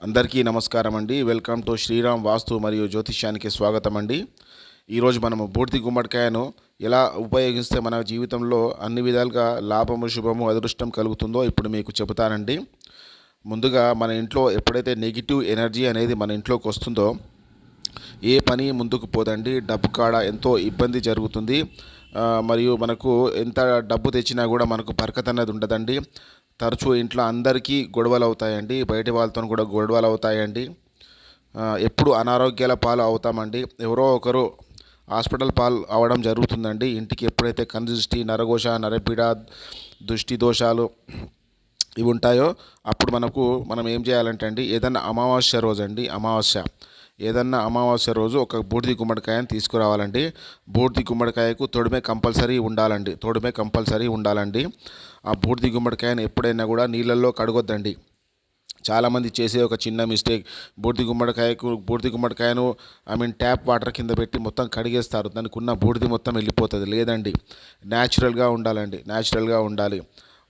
అందరికీ నమస్కారం అండి. వెల్కమ్ టు శ్రీరామ్ వాస్తు మరియు జ్యోతిష్యానికి స్వాగతం అండి. ఈరోజు మనము బూడిద గుమ్మడికాయను ఎలా ఉపయోగిస్తే మన జీవితంలో అన్ని విధాలుగా లాభము, శుభము, అదృష్టం కలుగుతుందో ఇప్పుడు మీకు చెబుతానండి. ముందుగా మన ఇంట్లో ఎప్పుడైతే నెగిటివ్ ఎనర్జీ అనేది మన ఇంట్లోకి వస్తుందో ఏ పని ముందుకు పోదండి. డబ్బు కాడ ఎంతో ఇబ్బంది జరుగుతుంది. మరియు మనకు ఎంత డబ్బు తెచ్చినా కూడా మనకు బరకత్ అనేది ఉండదండి. తరచూ ఇంట్లో అందరికీ గొడవలు అవుతాయండి. బయటి వాళ్ళతో కూడా గొడవలు అవుతాయండి. ఎప్పుడు అనారోగ్యాల పాలు అవుతామండి. ఎవరో ఒకరు హాస్పిటల్ పాలు అవడం జరుగుతుందండి. ఇంటికి ఎప్పుడైతే కనుదృష్టి, నరఘోష, నరపీడ, దృష్టి దోషాలు ఇవి ఉంటాయో అప్పుడు మనం ఏం చేయాలంటే అండి, ఏదన్నా అమావాస్య రోజు అండి, అమావాస్య రోజు ఒక బూడిద గుమ్మడికాయని తీసుకురావాలండి. బూడిద గుమ్మడికాయకు తొడిమే కంపల్సరీ ఉండాలండి. ఆ బూడిద గుమ్మడికాయను ఎప్పుడైనా కూడా నీళ్ళల్లో కడగొద్దండి. చాలామంది చేసే ఒక చిన్న మిస్టేక్, బూడిద గుమ్మడికాయను ట్యాప్ వాటర్ కింద పెట్టి మొత్తం కడిగేస్తారు. దానికి ఉన్న బూడిద మొత్తం వెళ్ళిపోతుంది. లేదండి, న్యాచురల్గా ఉండాలి.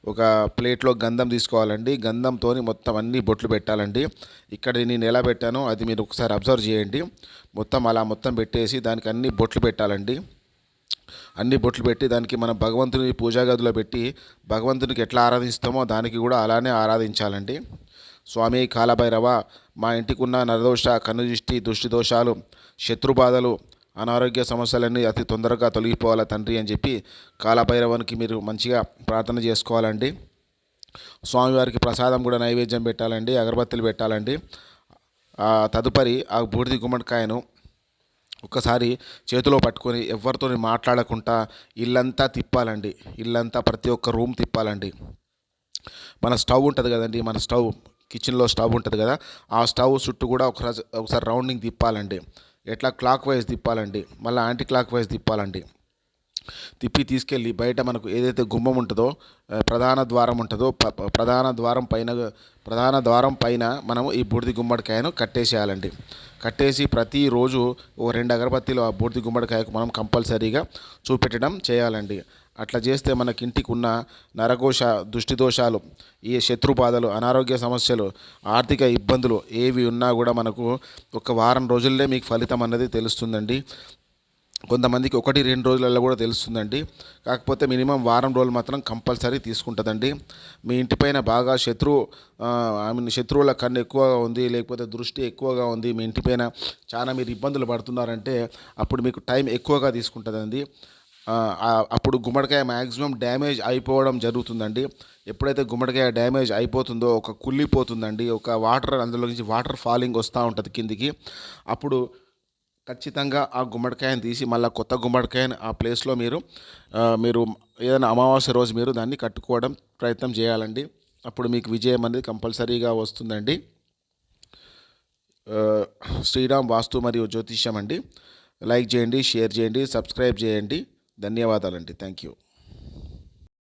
ఒక ప్లేట్లో గంధం తీసుకోవాలండి. గంధంతో మొత్తం అన్ని బొట్లు పెట్టాలండి. ఇక్కడ నేను ఎలా పెట్టానో అది మీరు ఒకసారి అబ్జర్వ్ చేయండి. మొత్తం పెట్టేసి దానికి అన్ని బొట్లు పెట్టాలండి. అన్ని బొట్లు పెట్టి దానికి మనం భగవంతుని పూజా గదిలో పెట్టి భగవంతునికి ఎట్లా ఆరాధిస్తామో దానికి కూడా అలానే ఆరాధించాలండి. స్వామి కాలభైరవ, మా ఇంటికి ఉన్న నరదోష, కనుదృష్టి, దృష్టి దోషాలు, శత్రుబాధలు, అనారోగ్య సమస్యలన్నీ అతి తొందరగా తొలగిపోవాలా తండ్రి అని చెప్పి కాలభైరవానికి మీరు మంచిగా ప్రార్థన చేసుకోవాలండి. స్వామివారికి ప్రసాదం కూడా నైవేద్యం పెట్టాలండి, అగరబత్తులు పెట్టాలండి. తదుపరి ఆ బూడిద గుమ్మడికాయను ఒక్కసారి చేతిలో పట్టుకొని ఎవరితో మాట్లాడకుండా ఇల్లంతా తిప్పాలండి. ప్రతి ఒక్క రూమ్ తిప్పాలండి. మన స్టవ్ ఉంటుంది కదండి, కిచెన్లో స్టవ్ ఉంటుంది కదా, ఆ స్టవ్ చుట్టూ కూడా ఒకసారి రౌండింగ్ తిప్పాలండి. ఎట్లా క్లాక్ వైజ్ తిప్పాలండి, మళ్ళీ యాంటీ క్లాక్ వైజ్ తిప్పాలండి. తిప్పి తీసుకెళ్ళి బయట మనకు ఏదైతే గుమ్మం ఉంటుందో, ప్రధాన ద్వారం పైన మనము ఈ బూడిద గుమ్మడికాయను కట్టేసేయాలండి. కట్టేసి ప్రతిరోజు ఓ 2 అగరబత్తీలు ఆ బూడిద గుమ్మడికాయకు మనం కంపల్సరీగా చూపెట్టడం చేయాలండి. అట్లా చేస్తే మనకి ఇంటికి ఉన్న నరఘోష, దృష్టి దోషాలు, ఈ శత్రు బాధలు, అనారోగ్య సమస్యలు, ఆర్థిక ఇబ్బందులు ఏవి ఉన్నా కూడా మనకు ఒక వారం రోజుల్లో మీకు ఫలితం అన్నది తెలుస్తుందండి. కొంతమందికి 1-2 రోజులలో కూడా తెలుస్తుందండి. కాకపోతే మినిమం వారం రోజులు మాత్రం కంపల్సరీ తీసుకుంటుందండి. మీ ఇంటిపైన బాగా శత్రువుల కన్ను ఎక్కువగా ఉంది, లేకపోతే దృష్టి ఎక్కువగా ఉంది, మీ ఇంటిపైన చాలా మీరు ఇబ్బందులు పడుతున్నారంటే అప్పుడు మీకు టైం ఎక్కువగా తీసుకుంటుందండి. అప్పుడు గుమ్మడికాయ మ్యాక్సిమం డ్యామేజ్ అయిపోవడం జరుగుతుందండి. ఎప్పుడైతే గుమ్మడికాయ డ్యామేజ్ అయిపోతుందో ఒక కుళ్ళిపోతుందండి, అందులో నుంచి వాటర్ ఫాలింగ్ వస్తూ ఉంటుంది కిందికి. అప్పుడు ఖచ్చితంగా ఆ గుమ్మడికాయను తీసి మళ్ళీ కొత్త గుమ్మడికాయను ఆ ప్లేస్లో మీరు ఏదైనా అమావాస్య రోజు మీరు దాన్ని కట్టుకోవడం ప్రయత్నం చేయాలండి. అప్పుడు మీకు విజయం అనేది కంపల్సరీగా వస్తుందండి. శ్రీరామ్ వాస్తు మరియు జ్యోతిష్యం అండి. లైక్ చేయండి, షేర్ చేయండి, సబ్స్క్రైబ్ చేయండి. ధన్యవాదాలండి. Thank you.